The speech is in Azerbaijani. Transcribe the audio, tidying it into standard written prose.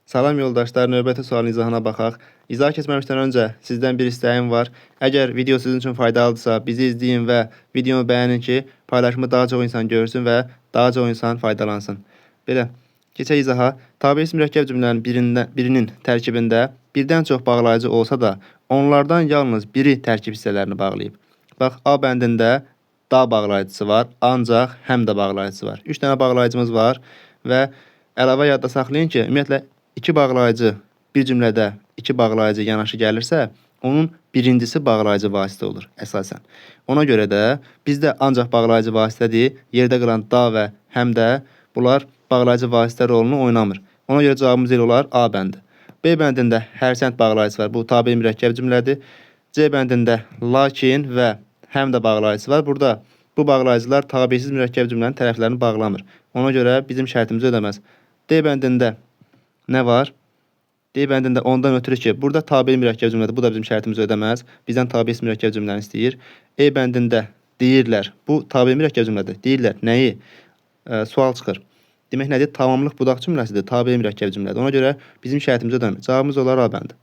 Salam yoldaşlar, növbəti sualın izahına baxaq. İzah keçməmişdən öncə sizdən bir istəyim var. Əgər video sizin üçün faydalıdırsa, bizi izləyin və videomu bəyənin ki, paylaşımı daha çox insan görsün və daha çox insan faydalansın. Belə, keçək izaha. Tabeis mürəkkəb cümlənin birinin tərkibində birdən çox bağlayıcı olsa da, onlardan yalnız biri tərkib hissələrini bağlayıb. Bax, A bəndində da bağlayıcısı var, ancaq həm də bağlayıcısı var. 3 dənə bağlayıcımız var və əlavə yadda saxlayın ki, ümumiyyətlə, İki bağlayıcı bir cümlədə iki bağlayıcı yanaşı gəlirsə, onun birincisi bağlayıcı vasitə olur əsasən. Ona görə də bizdə ancaq bağlayıcı vasitədir, yerdə qalan da və həm də bunlar bağlayıcı vasitə rolunu oynamır. Ona görə cavabımız elə olar A bəndi. B bəndində hərçənd bağlayıcısı var, bu tabe mürəkkəb cümlədir. C bəndində lakin və həm də bağlayıcısı var. Burada bu bağlayıcılar tabesiz mürəkkəb cümlənin tərəflərini bağlamır. Ona görə bizim şərtimizi ödəməz. D bəndində nə var? D bəndində ondan ötürü ki, burada tabe mürəkkəb cümlədir. Bu da bizim şərtimizi ödəməz. Bizdən tabeis mürəkkəb cümləni istəyir. E bəndində deyirlər. Bu tabe mürəkkəb cümlədir. Deyirlər nəyi? Sual çıxır. Demək nədir? Tamamlıq budaq cümləsidir. Tabe mürəkkəb cümlədir. Ona görə bizim şərtimizi ödəməz. Cavabımız olar A bəndi.